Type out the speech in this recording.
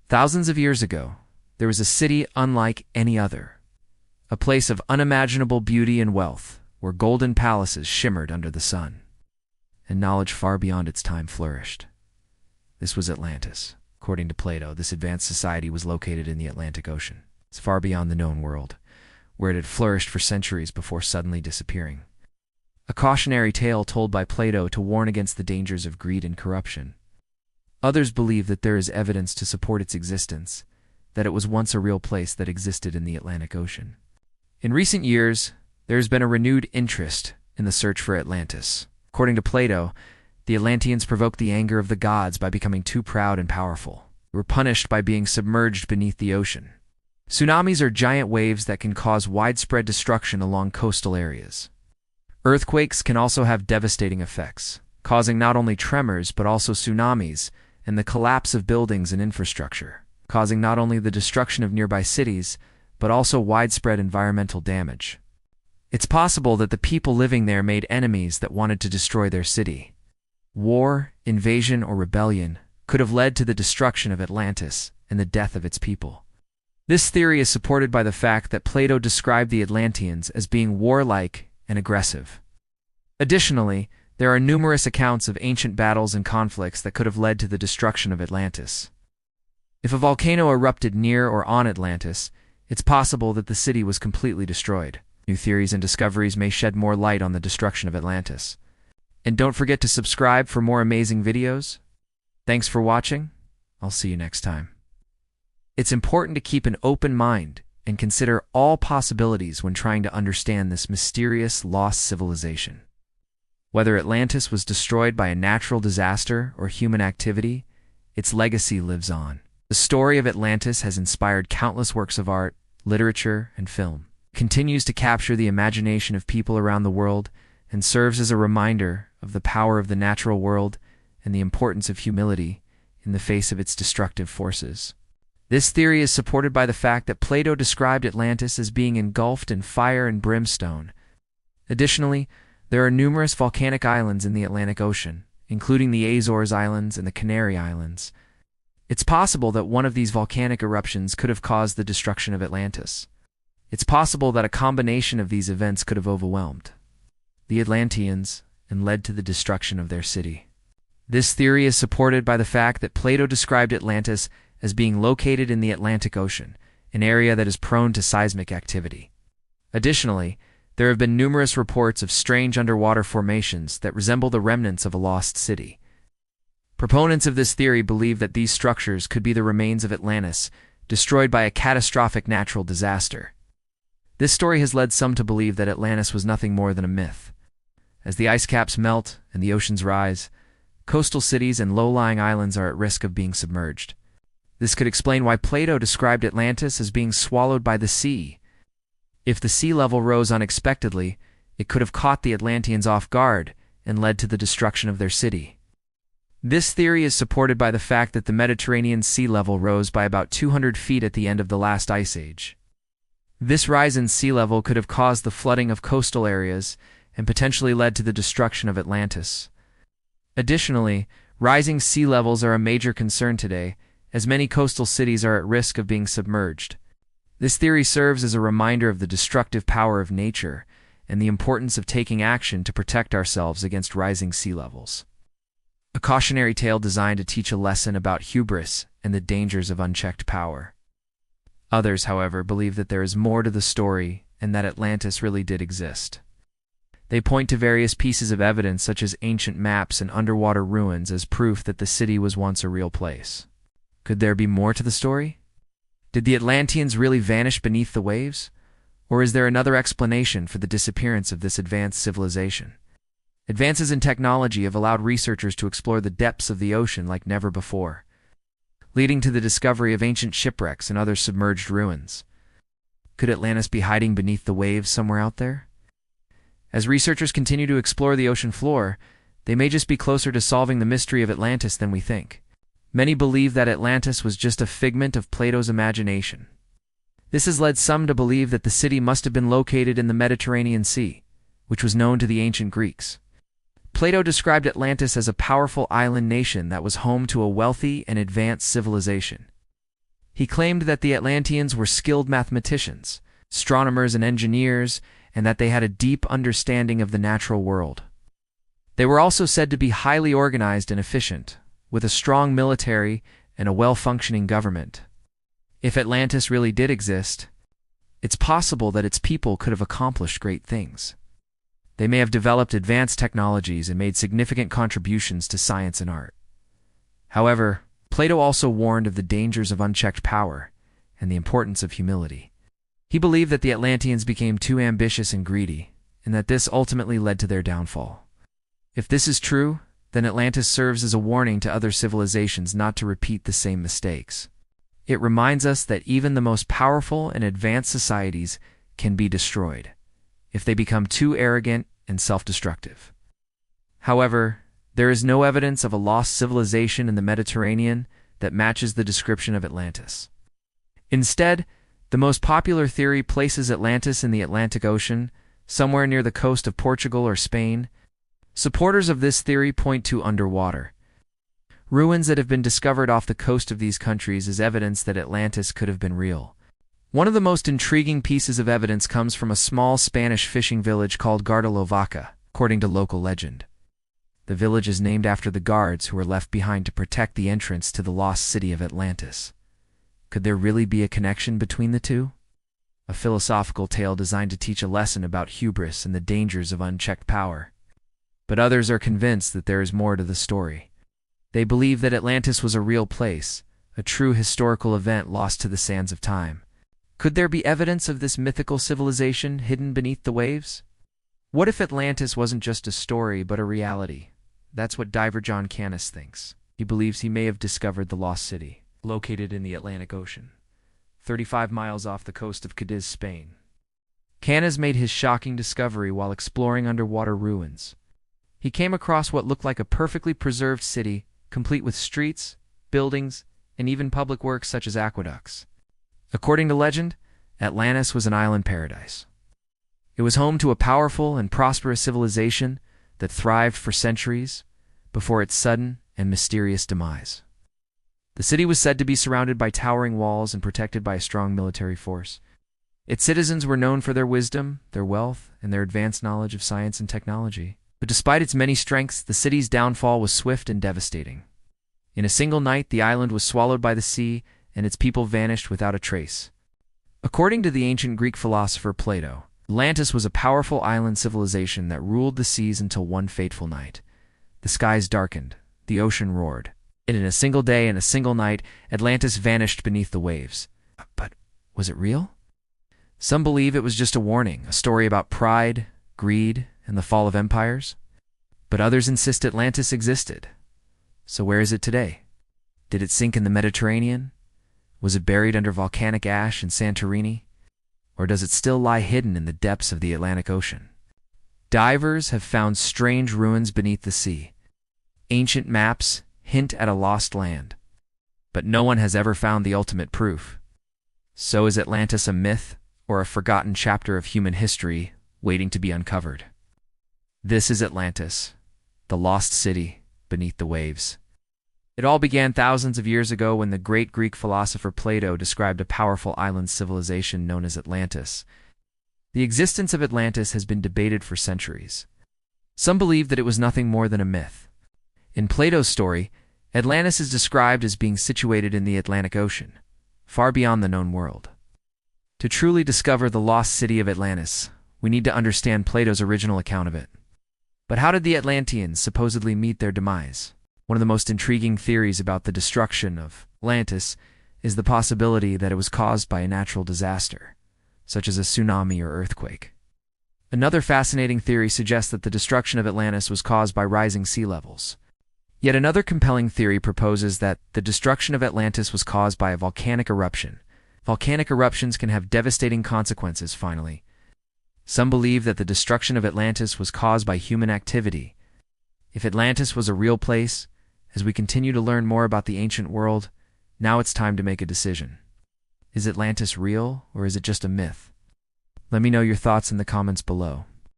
Thousands of years ago, there was a city unlike any other, a place of unimaginable beauty and wealth, where golden palaces shimmered under the sun, and knowledge far beyond its time flourished. This was Atlantis. According to Plato, this advanced society was located in the Atlantic Ocean. It's far beyond the known world, where it had flourished for centuries before suddenly disappearing. A cautionary tale told by Plato to warn against the dangers of greed and corruption. Others believe that there is evidence to support its existence, that it was once a real place that existed in the Atlantic Ocean. In recent years, there has been a renewed interest in the search for Atlantis. According to Plato, the Atlanteans provoked the anger of the gods by becoming too proud and powerful. They were punished by being submerged beneath the ocean. Tsunamis are giant waves that can cause widespread destruction along coastal areas. Earthquakes can also have devastating effects, causing not only tremors but also tsunamis and the collapse of buildings and infrastructure, causing not only the destruction of nearby cities but also widespread environmental damage. It's possible that the people living there made enemies that wanted to destroy their city. War, invasion, or rebellion could have led to the destruction of Atlantis and the death of its people. This theory is supported by the fact that Plato described the Atlanteans as being warlike and aggressive. Additionally, there are numerous accounts of ancient battles and conflicts that could have led to the destruction of Atlantis. If a volcano erupted near or on Atlantis, it's possible that the city was completely destroyed. New theories and discoveries may shed more light on the destruction of Atlantis. And don't forget to subscribe for more amazing videos. Thanks for watching. I'll see you next time. It's important to keep an open mind and consider all possibilities when trying to understand this mysterious lost civilization. Whether Atlantis was destroyed by a natural disaster or human activity, its legacy lives on. The story of Atlantis has inspired countless works of art, literature, and film. It continues to capture the imagination of people around the world and serves as a reminder of the power of the natural world and the importance of humility in the face of its destructive forces. This theory is supported by the fact that Plato described Atlantis as being engulfed in fire and brimstone. Additionally, there are numerous volcanic islands in the Atlantic Ocean, including the Azores Islands and the Canary Islands. It's possible that one of these volcanic eruptions could have caused the destruction of Atlantis. It's possible that a combination of these events could have overwhelmed the Atlanteans and led to the destruction of their city. This theory is supported by the fact that Plato described Atlantis as being located in the Atlantic Ocean, an area that is prone to seismic activity. Additionally, there have been numerous reports of strange underwater formations that resemble the remnants of a lost city. Proponents of this theory believe that these structures could be the remains of Atlantis, destroyed by a catastrophic natural disaster. This story has led some to believe that Atlantis was nothing more than a myth. As the ice caps melt and the oceans rise, coastal cities and low-lying islands are at risk of being submerged. This could explain why Plato described Atlantis as being swallowed by the sea. If the sea level rose unexpectedly, it could have caught the Atlanteans off guard and led to the destruction of their city. This theory is supported by the fact that the Mediterranean sea level rose by about 200 feet at the end of the last ice age. This rise in sea level could have caused the flooding of coastal areas and potentially led to the destruction of Atlantis. Additionally, rising sea levels are a major concern today, as many coastal cities are at risk of being submerged. This theory serves as a reminder of the destructive power of nature and the importance of taking action to protect ourselves against rising sea levels. A cautionary tale designed to teach a lesson about hubris and the dangers of unchecked power. Others, however, believe that there is more to the story and that Atlantis really did exist. They point to various pieces of evidence such as ancient maps and underwater ruins as proof that the city was once a real place. Could there be more to the story? Did the Atlanteans really vanish beneath the waves? Or is there another explanation for the disappearance of this advanced civilization? Advances in technology have allowed researchers to explore the depths of the ocean like never before, leading to the discovery of ancient shipwrecks and other submerged ruins. Could Atlantis be hiding beneath the waves somewhere out there? As researchers continue to explore the ocean floor, they may just be closer to solving the mystery of Atlantis than we think. Many believe that Atlantis was just a figment of Plato's imagination. This has led some to believe that the city must have been located in the Mediterranean Sea, which was known to the ancient Greeks. Plato described Atlantis as a powerful island nation that was home to a wealthy and advanced civilization. He claimed that the Atlanteans were skilled mathematicians, astronomers and engineers, and that they had a deep understanding of the natural world. They were also said to be highly organized and efficient, with a strong military and a well-functioning government. If Atlantis really did exist, it's possible that its people could have accomplished great things. They may have developed advanced technologies and made significant contributions to science and art. However, Plato also warned of the dangers of unchecked power and the importance of humility. He believed that the Atlanteans became too ambitious and greedy, and that this ultimately led to their downfall. If this is true, then Atlantis serves as a warning to other civilizations not to repeat the same mistakes. It reminds us that even the most powerful and advanced societies can be destroyed if they become too arrogant and self-destructive. However, there is no evidence of a lost civilization in the Mediterranean that matches the description of Atlantis. Instead, the most popular theory places Atlantis in the Atlantic Ocean, somewhere near the coast of Portugal or Spain. Supporters of this theory point to underwater ruins that have been discovered off the coast of these countries as evidence that Atlantis could have been real. One of the most intriguing pieces of evidence comes from a small Spanish fishing village called Garda, according to local legend. The village is named after the guards who were left behind to protect the entrance to the lost city of Atlantis. Could there really be a connection between the two? A philosophical tale designed to teach a lesson about hubris and the dangers of unchecked power. But others are convinced that there is more to the story. They believe that Atlantis was a real place, a true historical event lost to the sands of time. Could there be evidence of this mythical civilization hidden beneath the waves? What if Atlantis wasn't just a story but a reality? That's what diver John Canis thinks. He believes he may have discovered the lost city, located in the Atlantic Ocean, 35 miles off the coast of Cadiz, Spain. Canis made his shocking discovery while exploring underwater ruins. He came across what looked like a perfectly preserved city, complete with streets, buildings, and even public works such as aqueducts. According to legend, Atlantis was an island paradise. It was home to a powerful and prosperous civilization that thrived for centuries before its sudden and mysterious demise. The city was said to be surrounded by towering walls and protected by a strong military force. Its citizens were known for their wisdom, their wealth, and their advanced knowledge of science and technology. But despite its many strengths, the city's downfall was swift and devastating. In a single night, the island was swallowed by the sea, and its people vanished without a trace. According to the ancient Greek philosopher Plato, Atlantis was a powerful island civilization that ruled the seas until one fateful night. The skies darkened, the ocean roared, and in a single day and a single night, Atlantis vanished beneath the waves. But was it real? Some believe it was just a warning, a story about pride, greed, and the fall of empires. But others insist Atlantis existed. So where is it today? Did it sink in the Mediterranean? Was it buried under volcanic ash in Santorini? Or does it still lie hidden in the depths of the Atlantic Ocean? Divers have found strange ruins beneath the sea. Ancient maps hint at a lost land. But no one has ever found the ultimate proof. So is Atlantis a myth or a forgotten chapter of human history waiting to be uncovered? This is Atlantis, the lost city beneath the waves. It all began thousands of years ago when the great Greek philosopher Plato described a powerful island civilization known as Atlantis. The existence of Atlantis has been debated for centuries. Some believe that it was nothing more than a myth. In Plato's story, Atlantis is described as being situated in the Atlantic Ocean, far beyond the known world. To truly discover the lost city of Atlantis, we need to understand Plato's original account of it. But how did the Atlanteans supposedly meet their demise? One of the most intriguing theories about the destruction of Atlantis is the possibility that it was caused by a natural disaster, such as a tsunami or earthquake. Another fascinating theory suggests that the destruction of Atlantis was caused by rising sea levels. Yet another compelling theory proposes that the destruction of Atlantis was caused by a volcanic eruption. Volcanic eruptions can have devastating consequences, finally. Some believe that the destruction of Atlantis was caused by human activity. If Atlantis was a real place, as we continue to learn more about the ancient world, now it's time to make a decision. Is Atlantis real, or is it just a myth? Let me know your thoughts in the comments below.